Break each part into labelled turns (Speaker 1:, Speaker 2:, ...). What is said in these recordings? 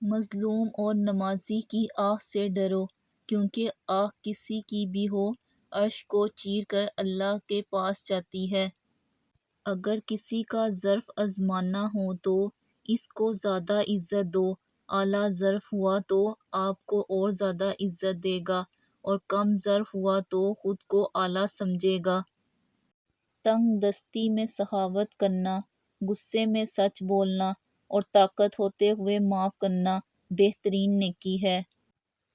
Speaker 1: مظلوم اور نمازی کی آہ سے ڈرو، کیونکہ آہ کسی کی بھی ہو عرش کو چیر کر اللہ کے پاس جاتی ہے۔ اگر کسی کا ظرف آزمانا ہو تو اس کو زیادہ عزت دو، اعلیٰ ظرف ہوا تو آپ کو اور زیادہ عزت دے گا، اور کم ظرف ہوا تو خود کو اعلیٰ سمجھے گا۔ تنگ دستی میں سخاوت کرنا، غصے میں سچ بولنا اور طاقت ہوتے ہوئے معاف کرنا بہترین نیکی ہے۔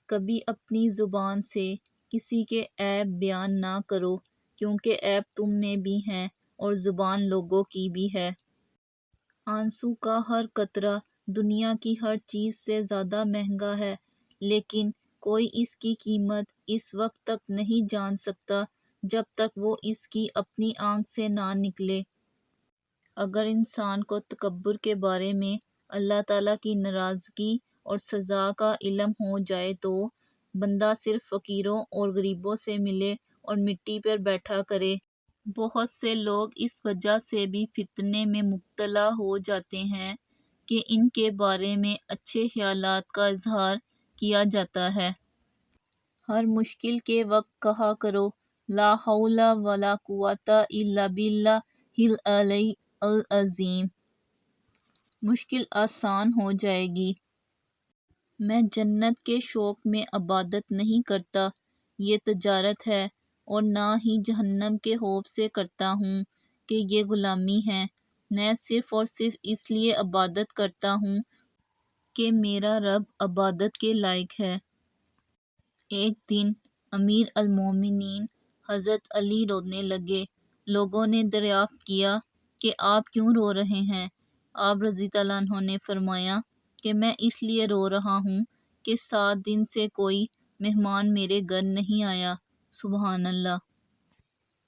Speaker 1: کبھی اپنی زبان سے کسی کے عیب بیان نہ کرو، کیونکہ عیب تم میں بھی ہیں اور زبان لوگوں کی بھی ہے۔ آنسو کا ہر قطرہ دنیا کی ہر چیز سے زیادہ مہنگا ہے، لیکن کوئی اس کی قیمت اس وقت تک نہیں جان سکتا جب تک وہ اس کی اپنی آنکھ سے نہ نکلے۔ اگر انسان کو تکبر کے بارے میں اللہ تعالیٰ کی ناراضگی اور سزا کا علم ہو جائے تو بندہ صرف فقیروں اور غریبوں سے ملے اور مٹی پر بیٹھا کرے۔ بہت سے لوگ اس وجہ سے بھی فتنے میں مبتلا ہو جاتے ہیں کہ ان کے بارے میں اچھے خیالات کا اظہار کیا جاتا ہے۔ ہر مشکل کے وقت کہا کرو لا حول ولا قوۃ الا باللہ العلی العظیم، مشکل آسان ہو جائے گی۔ میں جنت کے شوق میں عبادت نہیں کرتا، یہ تجارت ہے، اور نہ ہی جہنم کے خوف سے کرتا ہوں کہ یہ غلامی ہے۔ میں صرف اور صرف اس لیے عبادت کرتا ہوں کہ میرا رب عبادت کے لائق ہے۔ ایک دن امیر المومنین حضرت علی رونے لگے۔ لوگوں نے دریافت کیا کہ آپ کیوں رو رہے ہیں؟ آپ رضی اللہ عنہ نے فرمایا کہ میں اس لیے رو رہا ہوں کہ 7 دن سے کوئی مہمان میرے گھر نہیں آیا۔ سبحان اللہ!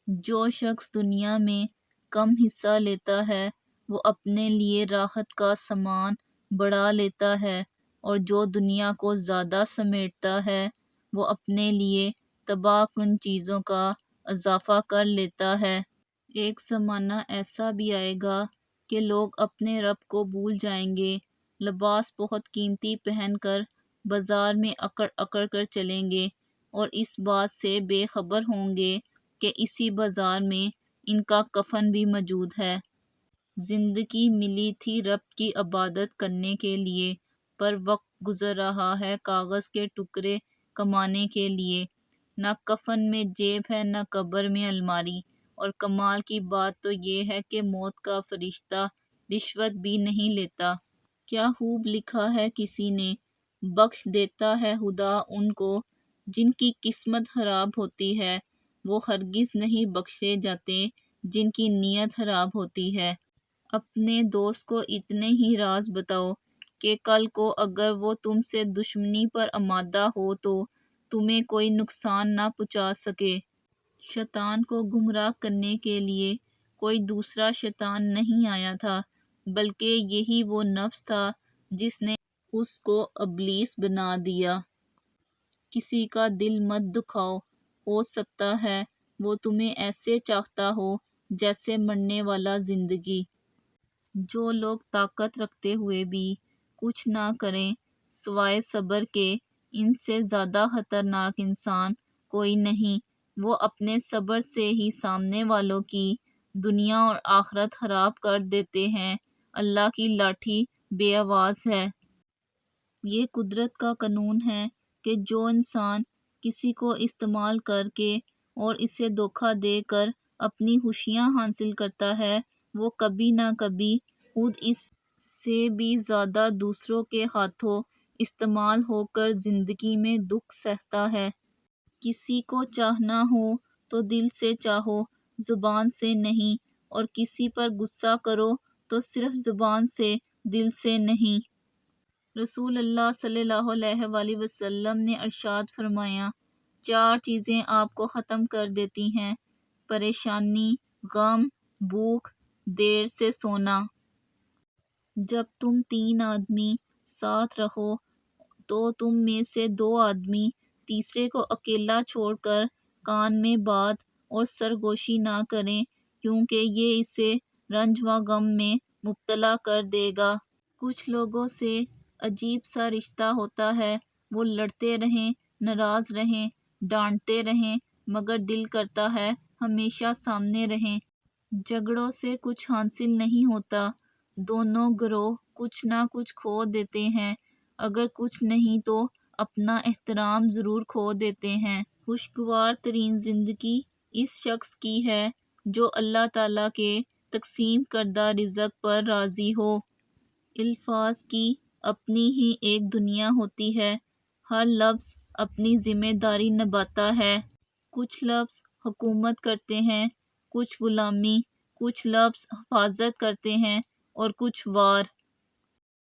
Speaker 1: جو شخص دنیا میں کم حصہ لیتا ہے وہ اپنے لیے راحت کا سامان بڑھا لیتا ہے، اور جو دنیا کو زیادہ سمیٹتا ہے وہ اپنے لیے تباہ کن چیزوں کا اضافہ کر لیتا ہے۔ ایک زمانہ ایسا بھی آئے گا کہ لوگ اپنے رب کو بھول جائیں گے، لباس بہت قیمتی پہن کر بازار میں اکڑ اکڑ کر چلیں گے، اور اس بات سے بے خبر ہوں گے کہ اسی بازار میں ان کا کفن بھی موجود ہے۔ زندگی ملی تھی رب کی عبادت کرنے کے لیے، پر وقت گزر رہا ہے کاغذ کے ٹکڑے کمانے کے لیے۔ نہ کفن میں جیب ہے نہ قبر میں الماری، اور کمال کی بات تو یہ ہے کہ موت کا فرشتہ رشوت بھی نہیں لیتا۔ کیا خوب لکھا ہے کسی نے، بخش دیتا ہے خدا ان کو جن کی قسمت خراب ہوتی ہے، وہ ہرگز نہیں بخشے جاتے جن کی نیت خراب ہوتی ہے۔ اپنے دوست کو اتنے ہی راز بتاؤ کہ کل کو اگر وہ تم سے دشمنی پر آمادہ ہو تو تمہیں کوئی نقصان نہ پہنچا سکے۔ شیطان کو گمراہ کرنے کے لیے کوئی دوسرا شیطان نہیں آیا تھا، بلکہ یہی وہ نفس تھا جس نے اس کو ابلیس بنا دیا۔ کسی کا دل مت دکھاؤ، ہو سکتا ہے وہ تمہیں ایسے چاہتا ہو جیسے مرنے والا زندگی۔ جو لوگ طاقت رکھتے ہوئے بھی کچھ نہ کریں سوائے صبر کے، ان سے زیادہ خطرناک انسان کوئی نہیں۔ وہ اپنے صبر سے ہی سامنے والوں کی دنیا اور آخرت خراب کر دیتے ہیں۔ اللہ کی لاٹھی بے آواز ہے۔ یہ قدرت کا قانون ہے کہ جو انسان کسی کو استعمال کر کے اور اسے دھوکہ دے کر اپنی خوشیاں حاصل کرتا ہے، وہ کبھی نہ کبھی خود اس سے بھی زیادہ دوسروں کے ہاتھوں استعمال ہو کر زندگی میں دکھ سہتا ہے۔ کسی کو چاہنا ہو تو دل سے چاہو، زبان سے نہیں، اور کسی پر غصہ کرو تو صرف زبان سے، دل سے نہیں۔ رسول اللہ صلی اللہ علیہ وآلہ وسلم نے ارشاد فرمایا، 4 چیزیں آپ کو ختم کر دیتی ہیں: پریشانی، غم، بھوک، دیر سے سونا۔ جب تم 3 آدمی ساتھ رہو تو تم میں سے 2 آدمی تیسرے کو اکیلا چھوڑ کر کان میں بات اور سرگوشی نہ کریں، کیونکہ یہ اسے رنج و غم میں مبتلا کر دے گا۔ کچھ لوگوں سے عجیب سا رشتہ ہوتا ہے، وہ لڑتے رہیں، ناراض رہیں، ڈانٹتے رہیں، مگر دل کرتا ہے ہمیشہ سامنے رہیں۔ جھگڑوں سے کچھ حاصل نہیں ہوتا، دونوں گروہ کچھ نہ کچھ کھو دیتے ہیں، اگر کچھ نہیں تو اپنا احترام ضرور کھو دیتے ہیں۔ خوشگوار ترین زندگی اس شخص کی ہے جو اللہ تعالیٰ کے تقسیم کردہ رزق پر راضی ہو۔ الفاظ کی اپنی ہی ایک دنیا ہوتی ہے، ہر لفظ اپنی ذمہ داری نبھاتا ہے۔ کچھ لفظ حکومت کرتے ہیں، کچھ غلامی، کچھ لفظ حفاظت کرتے ہیں اور کچھ وار۔